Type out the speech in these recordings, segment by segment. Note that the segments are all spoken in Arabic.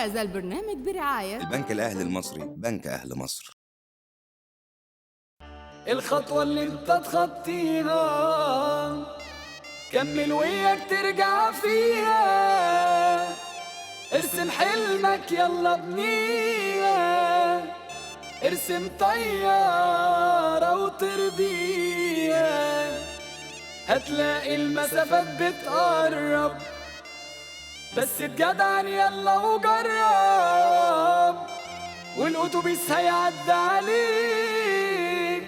هذا البرنامج برعاية البنك الأهلي المصري، بنك أهل مصر. الخطوة اللي انت تخطيها كمل وياك ترجع فيها، ارسم حلمك يلا بنيها، ارسم طيارة وترضيها، هتلاقي المسافات بتقرب، بس تجدعن يلا وجرب، والأتوبيس هيعدي عليك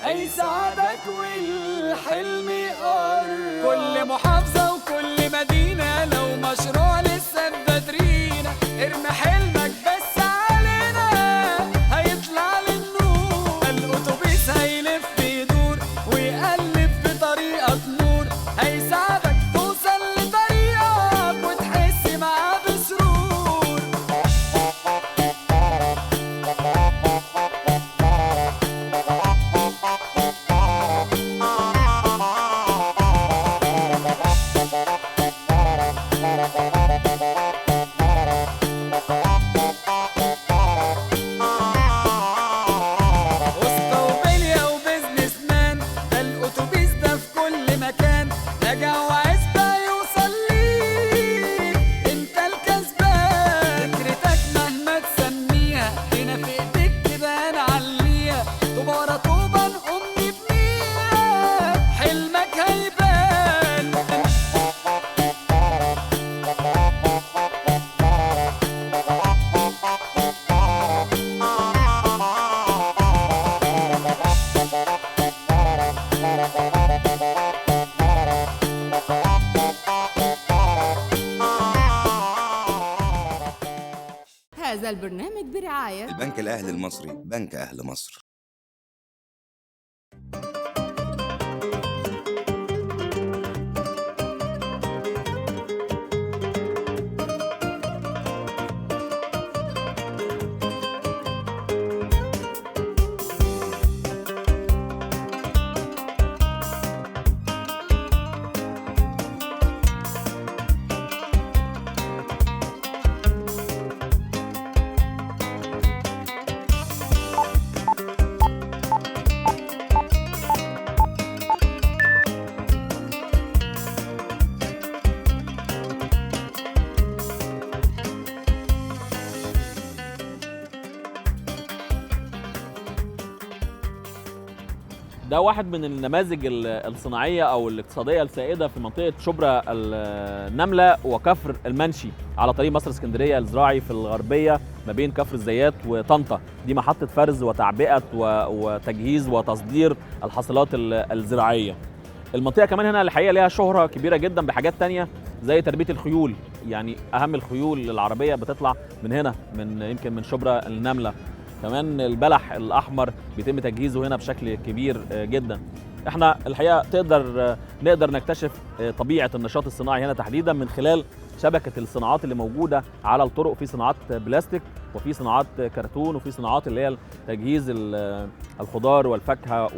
هيساعدك والحلم يقرب. كل محافظة وكل مدينة لو مشروع لسه ببدرينا، ارمي حلمك بس علينا هيطلع للنور، الأتوبيس هيلف يدور ويقلب في طريقك نور، هيساعدك توصل لطريقك وتحس معاه بسرور. هذا البرنامج برعاية البنك الأهلي المصري، بنك أهل مصر. ده واحد من النماذج الصناعية أو الاقتصادية السائدة في منطقة شبرا النملة وكفر المنشي على طريق مصر اسكندرية الزراعي في الغربية ما بين كفر الزيات وطنطا. دي محطة فرز وتعبئة وتجهيز وتصدير الحاصلات الزراعية. المنطقة كمان هنا الحقيقة لها شهرة كبيرة جدا بحاجات تانية زي تربية الخيول، يعني أهم الخيول العربية بتطلع من هنا، يمكن من شبرا النملة. كمان البلح الأحمر بيتم تجهيزه هنا بشكل كبير جدا. احنا الحقيقة نقدر نكتشف طبيعة النشاط الصناعي هنا تحديدا من خلال شبكة الصناعات اللي موجودة على الطرق، في صناعات بلاستيك وفي صناعات كرتون وفي صناعات اللي هي تجهيز الخضار والفاكهة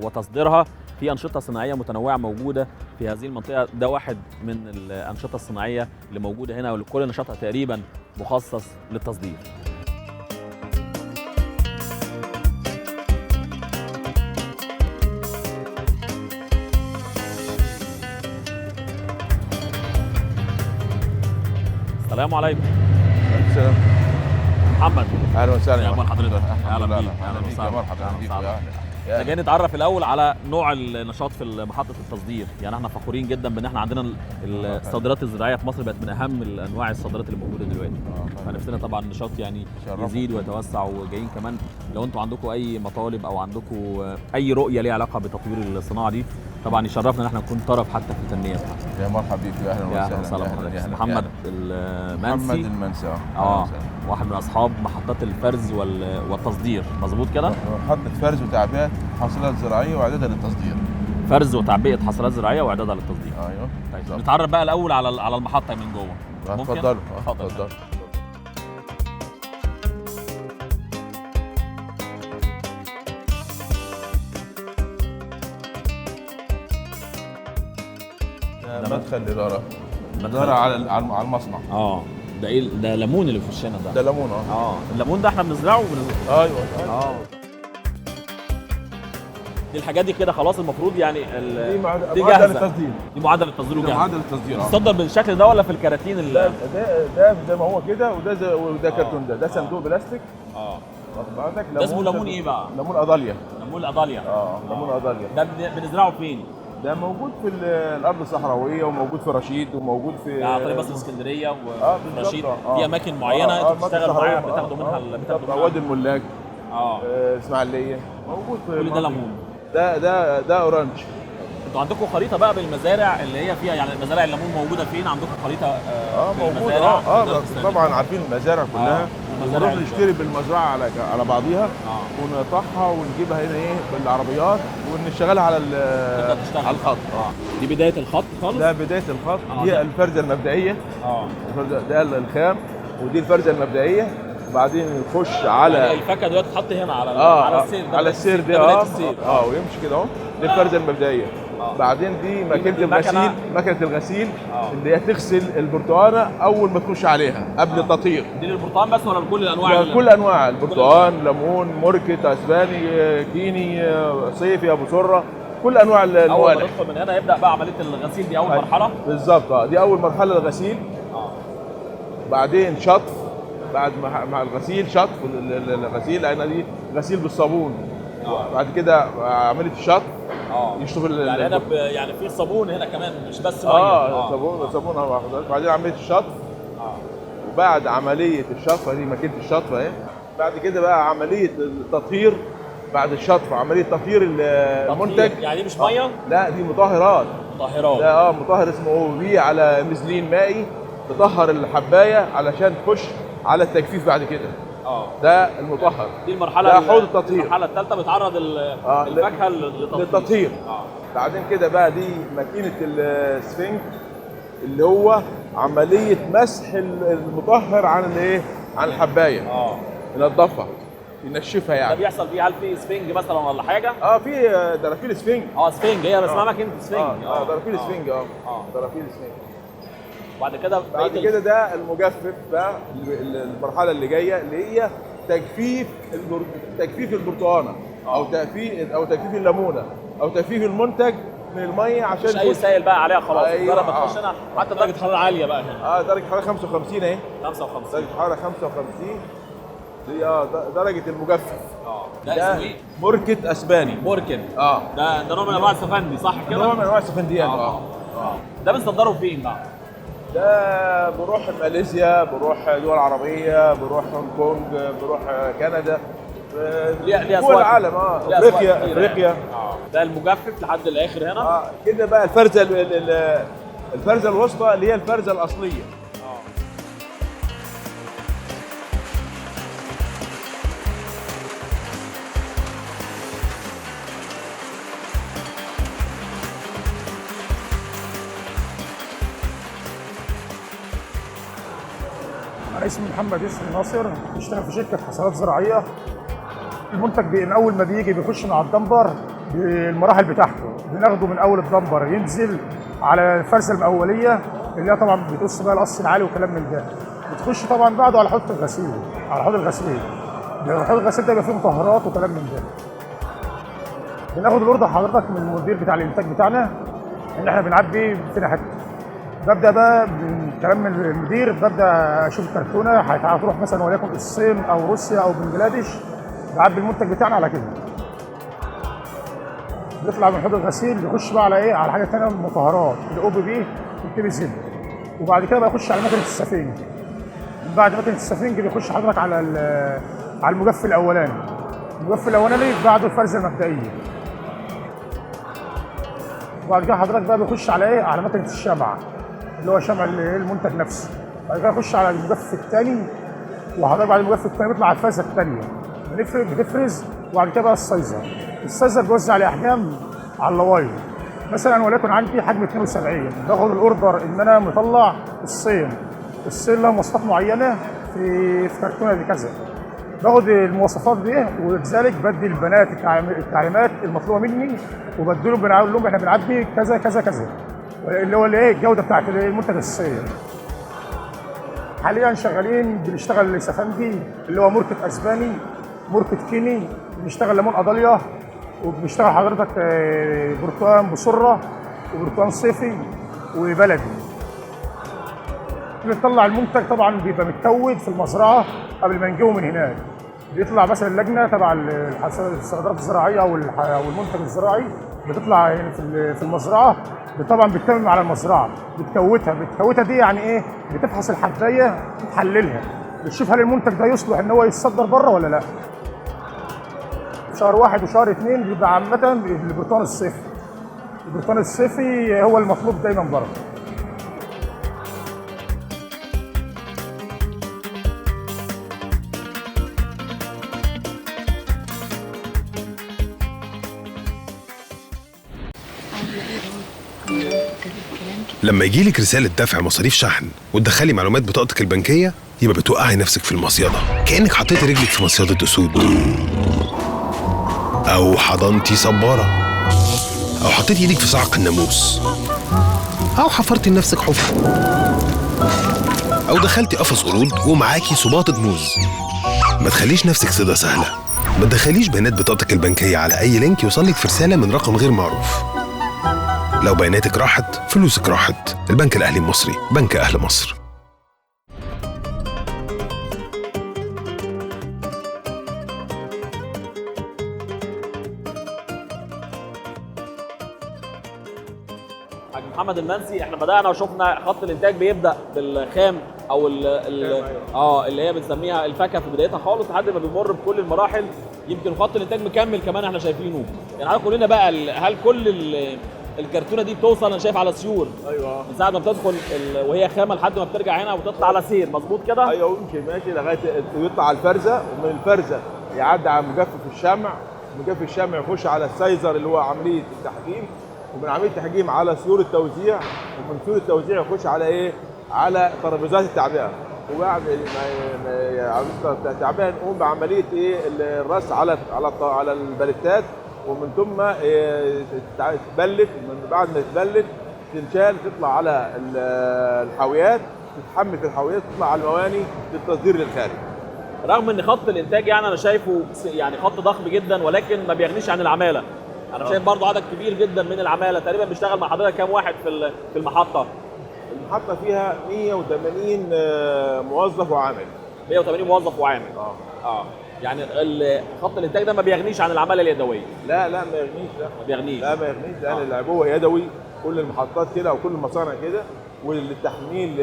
وتصديرها. في أنشطة صناعية متنوعة موجودة في هذه المنطقة. ده واحد من الأنشطة الصناعية اللي موجودة هنا، ولكل نشاطها تقريبا مخصص للتصدير. السلام عليكم. السلام. محمد. اهلا وسهلا يا اخبار حضرتك؟ اهلا بيك. اهلا وسهلا. مرحبا بيك. احنا جايين نتعرف الاول على نوع النشاط في محطه التصدير. يعني احنا فخورين جدا بان احنا عندنا الصادرات الزراعيه في مصر بقت من اهم انواع الصادرات اللي موجوده دلوقتي. فنفسنا طبعا النشاط يعني يزيد ويتوسع، وجايين كمان لو انتم عندكم اي مطالب او عندكم اي رؤيه ليها علاقه بتطوير الصناعه دي، طبعا يشرفنا ان احنا نكون طرف حتى في التنميه بتاعتها. يا مرحبا بيك. اهلا وسهلا. محمد المنسي. محمد المنسي. واحد من اصحاب محطات الفرز والتصدير، مظبوط كده؟ محطه فرز وتعبئه حاصلات زراعيه واعدادها للتصدير. فرز وتعبئه حاصلات زراعيه واعدادها للتصدير. ايوه. طيب نتعرف بقى الاول على المحطه من جوه. ممكن؟ اتفضل. ده مدخل الاداره على المصنع. ده ايه ده؟ ليمون اللي في وشنا ده ده. ليمون الليمون ده احنا بنزرعه ايوه دي الحاجات دي كده خلاص المفروض يعني دي دي معدل جاهزه. التصدير. دي معدل التصدير ده وجاهزه. معدل التصدير تصدر بالشكل ده ولا في الكراتين ده زي ما هو كده، وده كرتون. ده صندوق بلاستيك. واخد بالك؟ ده اسمه ليمون ايه بقى؟ ليمون اضاليا. ليمون اضاليا. ليمون اضاليا. ده بنزرعه فين؟ ده موجود في الارض الصحراويه، وموجود في رشيد، وموجود في طريق مصر اسكندريه ورشيد. بالظبط. في اماكن معينه انتوا بتشتغلوا معاها بتاخدوا منها وادي الملاك، اه اسماعيليه، موجود في كل ده ليمون. ده اورانج. انتوا عندكم خريطه بقى بالمزارع اللي هي فيها يعني مزارع الليمون موجوده فين؟ عندكم خريطه موجود. بالمزارع؟ طبعا عارفين المزارع كلها. المزارع ونروح نشتري بالمزرعه على بعضيها، ونقطعها ونجيبها هنا بالعربيات ونشتغلها على الخط. دي بدايه الخط خالص؟ ده بدايه الخط. دي الفرزه المبدئيه. ده الخام، ودي الفرزه المبدئيه. وبعدين يخش على يعني الفاكهه دلوقتي تتحط هنا على السير ده. على السير ده ويمشي كده اهو. دي الفرزه المبدئيه. بعدين دي ماكينه الغسيل، ماكينه الغسيل اللي هي تغسل البرتقانه اول ما تخش عليها قبل التطهير. دي للبرتقال بس ولا لكل الانواع؟ كل انواع البرتقال، ليمون، موركت، اسباني، كيني، صيفي، ابو سره، كل انواع الموالح. اول ما ندخل من هنا يبدا بقى عمليه الغسيل. دي اول مرحله بالظبط. دي اول مرحله الغسيل. بعدين شطف. بعد مع الغسيل شطف الغسيل، لان دي غسيل بالصابون. بعد كده عمليه الشطف. يشطف يعني هنا يعني في صابون هنا كمان مش بس ميه. صابون. بعدين عمليه الشطف. وبعد عمليه الشطف دي ماكينه الشطف اهي. بعد كده بقى عمليه التطهير. بعد الشطف عمليه تطهير المنتج. يعني دي مش ميه؟ لا، دي مطهرات. ده مطهر اسمه OB على ميزلين مائي. تطهر الحبايه علشان تخش على التجفيف بعد كده. ده المطهر. دي المرحله ده حوض التطهير. المرحله الثالثه بتعرض الفاكهه للتطهير. بعدين كده بقى دي ماكينه السفنج، اللي هو عمليه مسح المطهر عن عن الحبايه. ينضفها، ينشفها يعني. ده بيحصل فيه، هل في سفنج مثلا ولا حاجه؟ في درافيل سفنج. سفنج هي اسمها ماكينه سفنج. درافيل سفنج. درافيل سفنج. بعد كده ده المجفف بقى. المرحله اللي جايه اللي هي تجفيف البرتقانه، او تجفيف الليمونه، او تجفيف المنتج من الميه، عشان مش اي سائل بقى عليها خلاص. أيوة. جرب تخش هنا حتى درجه حراره عاليه بقى هنا. درجه حراره 55 اهي. 55 درجه حراره 55 دي درجه المجفف. ده اسمه ايه؟ موركت اسباني. موركن. ده نوع من انواع السفندي صح كده؟ نوع من انواع السفنديات. ده بنصدره فين بقى؟ ده بروح ماليزيا، بروح دول عربيه، بروح هونج كونج، بروح كندا، دول العالم. افريقيا. ده المجفف لحد الاخر هنا. كده بقى الفرزه الوسطى اللي هي الفرزه الاصليه. أنا اسمي محمد يوسف ناصر، بشتغل في شركة حصادات زراعية. المنتج من أول ما بيخش مع الدمبر بالمراحل بتاعته، بناخده من أول الدمبر ينزل على الفرزة الأولية اللي هي طبعا بتقص بقى القص العالي وكلام من ده. بتخش طبعا بعده على حوض الغسيل. حوض الغسيل ده بيبقى فيه مطهرات وكلام من ده. بناخد الاوردر حضرتك من المدير بتاع الانتاج بتاعنا ان احنا بنعبي فينا حته. ببدا بقى بالكلام من المدير، ببدا اشوف الكرتونه هتروح مثلا وليكن الصين او روسيا او بنجلاديش، بعبي المنتج بتاعنا على كده. بيطلع من حوض الغسيل يخش بقى على على حاجه ثانيه من المطهرات، الOBB والTB زد. وبعد كده بقى يخش على ماكينه السفنج. بعد ماكينه السفنج بيخش حضرتك على المجفف الاولاني. المجفف الاولاني بعده الفرزه المبدئيه. وبعد كده حضرتك بقى بيخش على على ماكينه الشمع، اللي هو شمع المنتج نفسه. بعد كده يخش على المجفف الثاني، وحضرتك بعد المجفف الثاني بيطلع على الفرزه الثانيه. بتفرز. وبعد كده بقى السايزر بيوزع عليه احجام على اللاواير. مثلا وليكن عندي حجم 72، باخد الاوردر ان انا مطلع الصين له مواصفات معينه في كرتونه دي كذا. باخد المواصفات دي ولذلك بدي البنات التعليمات المطلوبه مني، وبديلهم بنقول لهم احنا بنعبي كذا كذا كذا، اللي هو الجوده بتاعت المنتج الصين. حاليا شغالين بنشتغل سفندي اللي هو ماركة اسباني، ماركة كيني، بنشتغل ليمون قضاليا، وبنشتغل حضرتك برتقان بصره وبرتقان صيفي وبلدي. بنطلع المنتج طبعا بيبقى متكود في المزرعه قبل ما نجيبه من هناك. بيطلع مثلا اللجنه تبع الصيدلات الزراعيه او المنتج الزراعي، بتطلع يعني في المزرعه، طبعا بتتمم على المزرعه، بتكوتها دي يعني ايه؟ بتفحص الحبايه، تحللها، بتشوف هل المنتج ده يصلح ان هو يتصدر بره ولا لا. شهر 1 وشهر 2 بيبقى عامه البرتقال الصيفي. البرتقال الصيفي هو المطلوب دايما بره. لما يجيلك رسالة دفع مصاريف شحن وتدخلي معلومات بطاقتك البنكية، يبقى بتوقعي نفسك في المصيدة، كأنك حطيتي رجلك في مصيدة أسود، أو حضنتي صبارة، أو حطيتي إيدك في صعق الناموس، أو حفرتي لنفسك حفرة، أو دخلتي قفص قرود ومعاكي صباطة موز. ما تخليش نفسك صيدة سهلة. ما تدخليش بيانات بطاقتك البنكية على أي لينك يوصلك في رسالة من رقم غير معروف. لو بياناتك راحت، فلوسك راحت. البنك الأهلي المصري، بنك أهل مصر. حاج محمد المنسي، احنا بدأنا وشفنا خط الانتاج بيبدأ بالخام او اللي هي بنسميها الفاكهه في بدايتها خالص لحد ما بيمر بكل المراحل. يمكن خط الانتاج مكمل كمان احنا شايفينه. يعني عايز قول لنا بقى هل كل الكرتونه دي بتوصل انا شايف على سيور؟ ايوه من ساعه ما بتدخل وهي خامه لحد ما بترجع هنا وتطلع على سير، مظبوط كده؟ ايوه يمشي ماشي لغايه يطلع على الفرزه، ومن الفرزه يعدي على مجفف الشمع، مجفف الشمع يخش على السايزر اللي هو عمليه التحجيم، ومن عمليه التحجيم على سيور التوزيع، ومن سيور التوزيع يخش على ايه؟ على ترابيزات التعبئه. وبعد ما التعبئه نقوم بعمليه ايه؟ الرص على الباليتات، ومن ثم تتبلت. من بعد ما تتبلت تنشال تطلع على الحاويات، تتحمل في الحاويات، تطلع على المواني للتصدير للخارج. رغم ان خط الانتاج يعني انا شايفه يعني خط ضخم جدا، ولكن ما بيغنيش عن العماله. انا شايف برضو عدد كبير جدا من العماله. تقريبا بيشتغل مع حضرتك كام واحد في المحطه؟ المحطه فيها 180 موظف وعامل. 180 موظف وعامل. يعني خط الانتاج ده ما بيغنيش عن العماله اليدويه. لا ما يغنيش. ما بيغنيش. لا ما يغنيش، لان العبوه يدوي، كل المحطات كده وكل المصانع كده، والتحميل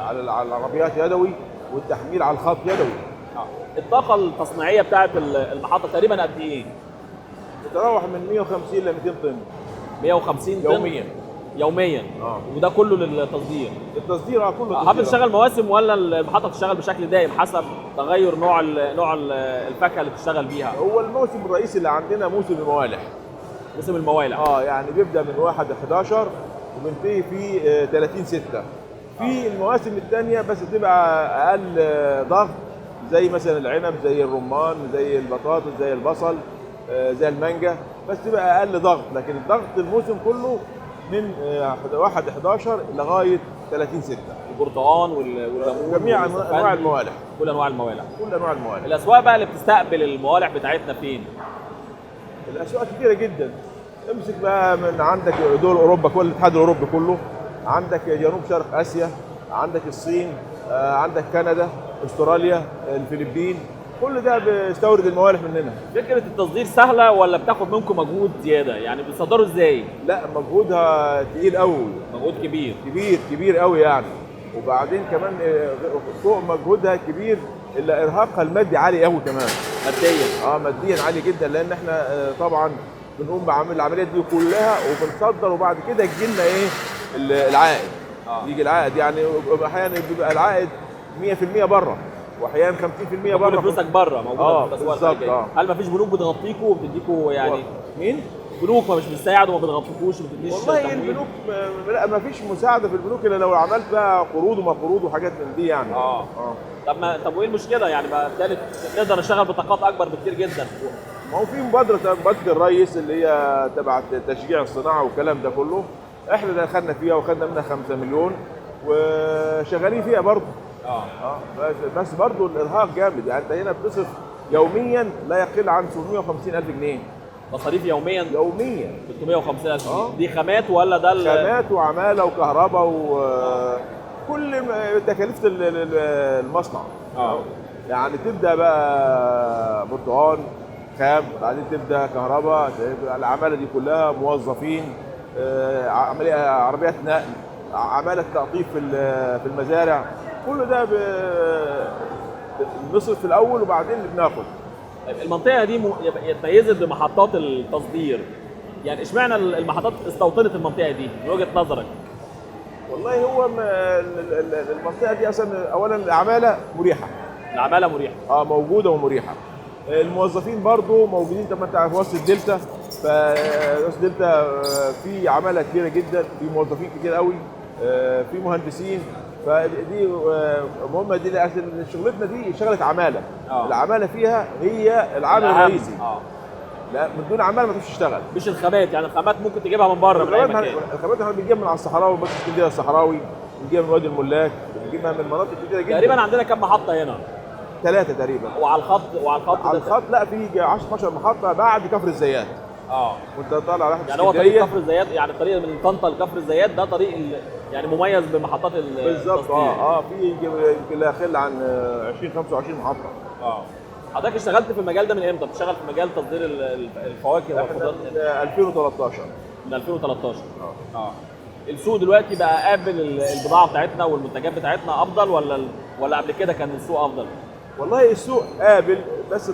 على العربيات يدوي، والتحميل على الخط يدوي. الطاقه التصنيعيه بتاعت المحطه تقريبا قد ايه؟ بتتراوح من 150 ل 200 طن. 150 طن يوميا. وده كله للتصدير. التصدير كله تصدير. حضرتك بتشتغل مواسم ولا المحطه بتشتغل بشكل دائم حسب تغير نوع الفاكهه اللي بتشتغل بيها؟ هو الموسم الرئيسي اللي عندنا موسم الموالح. موسم الموالح. يعني بيبدا من 1/11 وبينتهي في 30/6. في المواسم الثانيه بس بتبقى اقل ضغط، زي مثلا العنب، زي الرمان، زي البطاطس، زي البصل، زي المانجا، بس تبقى اقل ضغط. لكن الضغط الموسم كله من 1/11 لغايه 30/6. البرتقال والليمون، جميع انواع الموالح. كل انواع الموالح. كل انواع الموالح. الاسواق بقى اللي بتستقبل الموالح بتاعتنا فين؟ الاسواق كتيره جدا. امسك بقى من عندك دول اوروبا، كل الاتحاد الاوروبي كله، عندك جنوب شرق اسيا، عندك الصين، عندك كندا، استراليا، الفلبين، كل ده بيستورد الموالح مننا. فكره التصدير سهله ولا بتاخد منكم مجهود زياده؟ يعني بتصدروا ازاي؟ لا مجهودها تقيل قوي. مجهود كبير. كبير قوي يعني. وبعدين كمان فوق مجهودها كبير الا ارهاقها المادي عالي قوي كمان. ماديا. ماديا عالي جدا، لان احنا طبعا بنقوم بعمل العمليات دي كلها وبنصدر، وبعد كده يجي لنا ايه؟ العائد. يجي العائد، يعني احيانا بيبقى العائد 100% بره، واحيانا 50% بره. كل فلوسك بره موجوده في الاسواق بالظبط. هل مفيش بنوك بتغطيكوا وبتديكوا يعني؟ مين؟ بنوك ما مش بتساعد وما بتغطيكوش وما بتديش والله تمويل؟ البنوك لا ما فيش مساعده في البنوك الا لو عملت بقى قروض وما قروض وحاجات من دي يعني. طب وايه المشكله يعني؟ بقى بالتالي نقدر نشتغل بطاقات اكبر بكتير جدا. ما هو في مبادره الرئيس اللي هي تبع تشجيع الصناعه والكلام ده كله، احنا دخلنا فيها وخدنا منها 5 مليون، وشغالين فيها برضه. اه بس برضه الارهاق جامد، يعني انت هنا بتصرف يوميا لا يقل عن 750,000 جنيه مصاريف يوميا يوميا. 350,000 جنيه. دي خامات ولا ده خامات وعماله وكهرباء وكل تكاليف المصنع. يعني تبدا بقى برتقال خام، بعدين تبدا كهرباء، العماله دي كلها موظفين، عمليه عربيات نقل، عماله تقطيف في المزارع، كل ده بنصرف في الاول وبعدين بناخد. المنطقه دي اتميزت بمحطات التصدير، يعني اشمعنى المحطات استوطنت المنطقه دي من وجهه نظرك؟ والله هو المنطقه دي اصلا اولا العماله مريحه. العماله مريحه. موجوده ومريحه. الموظفين برضو موجودين، طب ما انت في وسط الدلتا، فوسط الدلتا في عماله كبيره جدا، في موظفين كتير قوي، في مهندسين، فدي مهمه، دي شغلتنا دي شغله عماله. العماله فيها هي العامل الرئيسي. لا، من دون عماله ما تقدرش تشتغل. مش الخامات، يعني الخامات ممكن تجيبها من بره من اي مكان. الخامات احنا بنجيبها من على الصحراوي، بس اسكندريه الصحراوي، بنجيبها من وادي الملاك، بنجيبها من مناطق كتيره جدا. تقريبا عندنا كام محطه هنا؟ 3 تقريبا. وعلى الخط على الخط لا، في 10 12 محطه بعد كفر الزيات. وانت طالع رايح يعني هو طريق كفر الزيات، يعني الطريق من طنطا لكفر الزيات ده طريق يعني مميز بمحطات بالظبط. في يمكن لا يقل عن 20 25 محطه. حضرتك اشتغلت في المجال ده من امتى؟ بتشتغل في مجال تصدير الفواكه والخضار؟ 2013. من 2013. السوق دلوقتي بقى قابل البضاعه بتاعتنا والمنتجات بتاعتنا افضل ولا قبل كده كان السوق افضل؟ والله السوق قابل، بس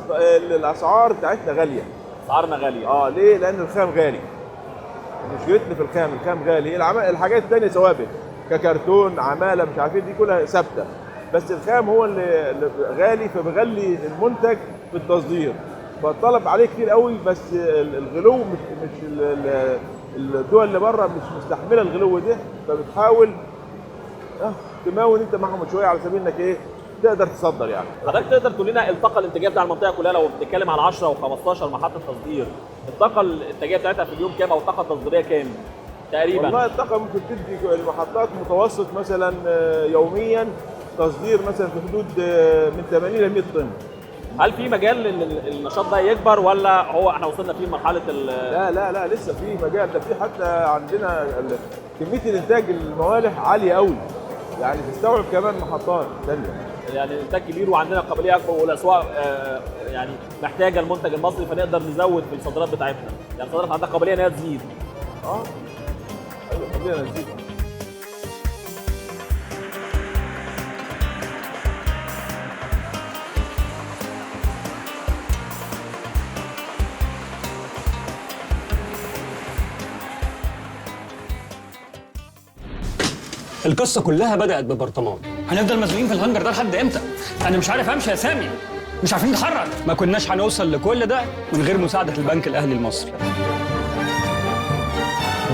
الاسعار بتاعتنا غاليه. اسعارنا غاليه. ليه؟ لان الخام غالي. مشكلتنا في الخام غالي. الحاجات الثانيه ثوابت ككرتون، عماله، مش عارفين، دي كلها ثابته، بس الخام هو اللي غالي، فبغلي المنتج في التصدير، فالطلب عليه كتير قوي، بس الغلو مش الدول اللي بره مش مستحمله الغلو ده، فبتحاول تماول انت معهم شويه على سبيل انك ايه تقدر تصدر. يعني حضرتك تقدر تقول لنا الطاقه الانتاجيه بتاع المنطقه كلها، لو بنتكلم عن 10 و15 محطه تصدير، الطاقه الانتاجيه بتاعتها في اليوم كام، او الطاقه التصديريه كام تقريبا؟ والله الطاقه ممكن تدي المحطات متوسط مثلا يوميا تصدير مثلا في حدود من 80 ل 100 طن. هل في مجال ان النشاط ده يكبر، ولا هو احنا وصلنا فيه لمرحله لا لسه في مجال. ده في حتى عندنا كميه الانتاج الموالح عاليه قوي، يعني تستوعب كمان محطات ثانيه، يعني انتاج كبير وعندنا قابليه اكبر، والاسواق يعني محتاجه المنتج المصري، فنقدر نزود في الصادرات بتاعتنا. يعني الصادرات عندها قابليه ان هي تزيد. قابليه انها تزيد. القصة كلها بدأت ببرطمان. هنفضل مسؤولين في الهنجر ده لحد امتى؟ أنا مش عارف أمشي يا سامي، مش عارفين نتحرك. ما كناش هنوصل لكل ده من غير مساعدة البنك الأهلي المصري.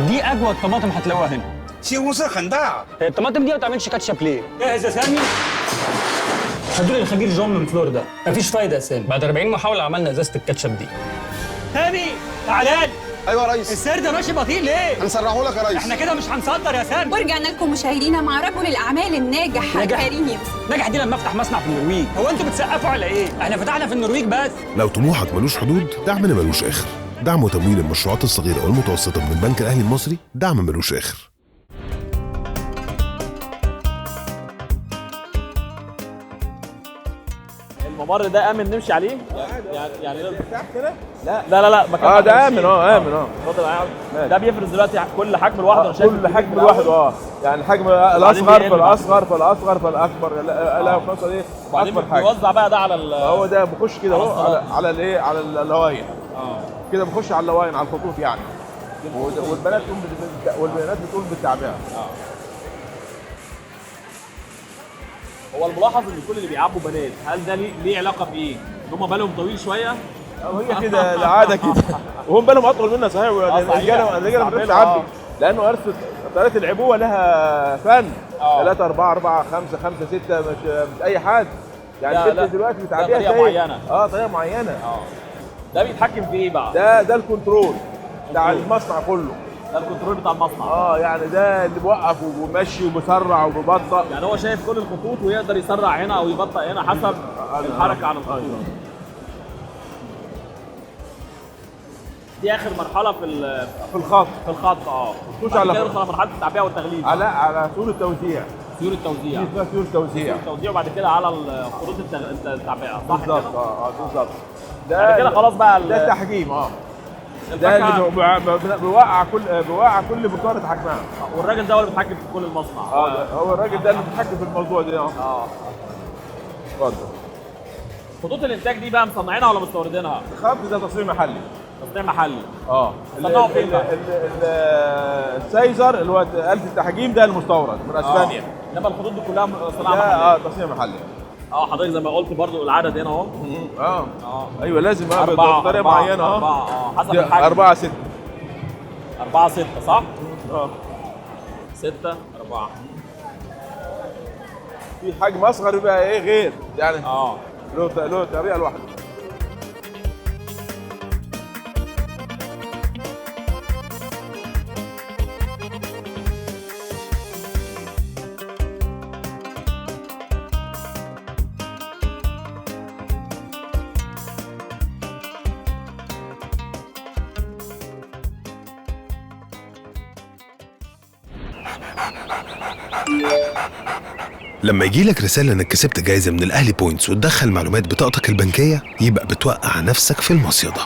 دي أجود طماطم هتلاقوها هنا. هي الطماطم دي ما بتعملش كاتشب ليه؟ جاهز يا سامي؟ هدول الخبير جون من فلوريدا. مفيش فايدة يا سامي، بعد 40 محاولة عملنا إزازة الكاتشب دي. سامي تعالى لي. ايوه يا ريس. السير ده ماشي بطيء ليه؟ هنسرحه لك يا ريس. احنا كده مش هنصدر يا سامي. ورجعنا لكم مشاهدينا مع رجل الاعمال الناجح كريم يوسف. نجح دي لما افتح مصنع في النرويج. هو انتوا بتسقفوا على ايه؟ احنا فتحنا في النرويج بس. لو طموحك ملوش حدود، دعمنا ملوش اخر. دعم وتمويل المشروعات الصغيره والمتوسطه من البنك الاهلي المصري، دعم ملوش اخر. الممر ده امن نمشي عليه؟ يعني كده؟ لا مكان ده امن. امن. اتفضل. ده بيفرز دلوقتي كل حجم لوحده. كل حجم لوحده. يعني الحجم الاصغر فالاصغر فالاصغر فالاكبر. لا في نفس ايه؟ اكبر حاجه. بيوزع بقى ده على هو ده بيخش كده اهو على الايه؟ على اللواين. كده بيخش على اللواين، على الخطوط يعني. والبنات بتقوم بالتعبئه. هو الملاحظ ان كل اللي بيعبوا بنات، هل ده ليه علاقه بايه؟ ان هم بالهم طويل شويه؟ هي كده العاده كده. وهم بالهم اطول منا صحيح. الرجاله ما بتقدرش تعبي، لانه طريقه العبوه لها فن. 3 4 4 5 5 6 مش اي حد. يعني الست دلوقتي بتعبيها طريقه معينه. طريقه معينه. ده بيتحكم في ايه بقى؟ ده الكنترول بتاع المصنع كله. ده الكنترول بتاع المصنع. يعني ده اللي بيوقف وبيمشي وبيسرع وبيبطأ. يعني هو شايف كل الخطوط ويقدر يسرع هنا او يبطأ هنا حسب الحركه عن الخطوط. دي اخر مرحله في الخط. تخش على مرحله التعبئه والتغليف. على سيول التوزيع. سيول التوزيع. دي اسمها سيول التوزيع. وبعد كده على خطوط التعبئه. صح كده؟ بالظبط. ده كده خلاص بقى ده التحجيم. ده اللي بيوقع كل بطانه حجمها. والراجل ده هو اللي بيتحكم في كل المصنع. هو الراجل ده اللي بيتحكم في الموضوع ده. اتفضل. خطوط الانتاج دي بقى مصنعينها ولا مستوردينها؟ الخط ده تصنيع محلي. صنعوه فين بقى؟ السايزر اللي هو آلة التحجيم ده المستورد من اسبانيا. انما الخطوط دي كلها صناعه محليه. تصنيع محلي. حضرتك زي ما قلت برضو العدد هنا اهو. ايوه لازم بطريقه معينه. حسب الحجم. 4 6 4 6 صح؟ 6 4. في حجم اصغر يبقى غير يعني. له طريقه لوحده. لما يجيلك رسالة انك كسبت جايزة من الاهلي بوينتس وتدخل معلومات بطاقتك البنكية، يبقى بتوقع نفسك في المصيدة،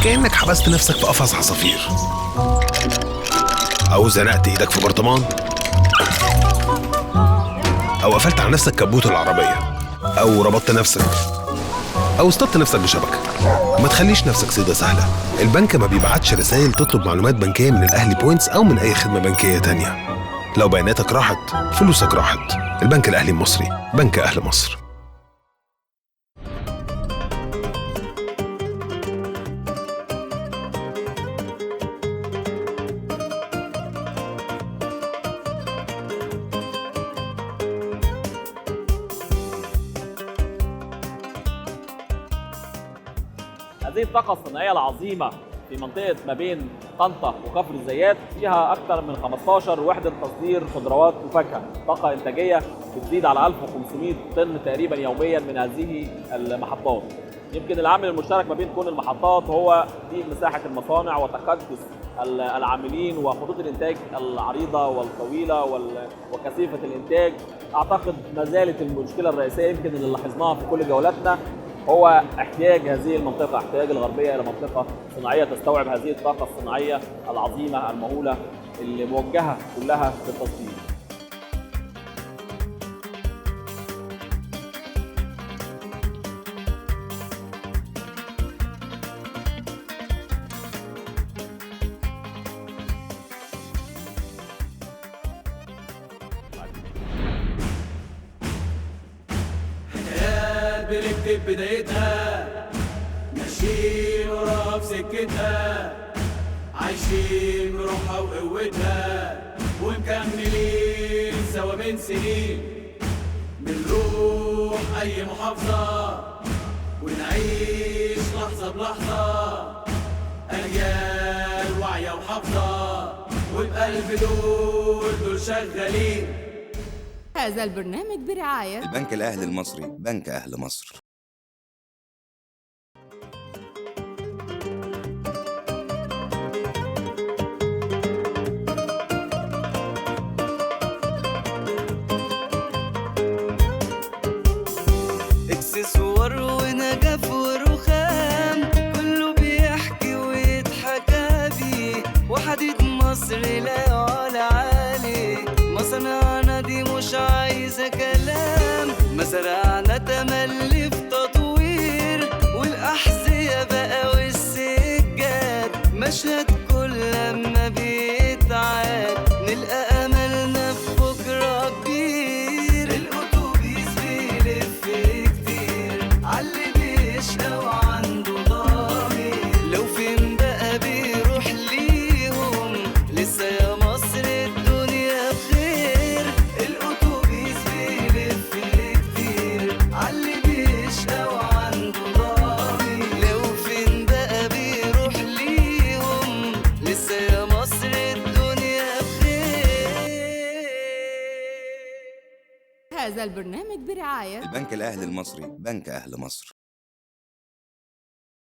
كأنك حبست نفسك في قفص عصافير، او زنقت ايدك في برطمان، او قفلت على نفسك كبوت العربية، او ربطت نفسك، او اصطدت نفسك بشبكة. ما تخليش نفسك صيدة سهلة. البنك ما بيبعتش رسائل تطلب معلومات بنكية من الاهلي بوينتس او من اي خدمة بنكية تانية. لو بياناتك راحت فلوسك راحت. البنك الأهلي المصري، بنك أهل مصر. هذه الطاقة الصناعية العظيمة في منطقة ما بين طنطا وكفر الزيات فيها أكثر من 15 وحدة تصدير خضروات وفاكهة، طاقة إنتاجية بتزيد على 1500 طن تقريبا يوميا من هذه المحطات. يمكن العامل المشترك ما بين كل المحطات هو في مساحة المصانع وتكدس العاملين وخطوط الإنتاج العريضة والطويلة وكثيفة الإنتاج. أعتقد ما زالت المشكلة الرئيسية يمكن اللي لاحظناها في كل جولاتنا هو احتياج هذه المنطقة، احتياج الغربية إلى منطقة صناعية تستوعب هذه الطاقة الصناعية العظيمة المهولة اللي موجهة كلها للتصدير. بنكتب بدايتها، ماشيين وراها في سكتها، عايشين بروحها وقوتها، ومكملين سوا من سنين. بنروح أي محافظة ونعيش لحظة بلحظة، أجيال واعية وحافظة، وبقلب دول شغالين. هذا البرنامج برعاية البنك الأهلي المصري، بنك أهل مصر. اكسسوار ونجف ورخام، كله بيحكي ويتحكى بيه، وحديد مصر لا يعلى عليه. مصنعنا دي مش عايزة كلام، مزرعنا تملي في تطوير، والأحذية بقى والسجاد مشهد كل لما بيتعاد، نلقى أملنا في بكرة كبير. الأتوبيس بيلف كتير عاللي بيشقى وعنده ضمير، لو فين بقى بيروح ليهم لسه يا مصر الدنيا بخير. الأتوبيس بيلف كتير عاللي بيشقى وعنده ضمير، لو فين بقى بيروح ليهم هذا البرنامج برعاية البنك الأهلي المصري، بنك أهل مصر.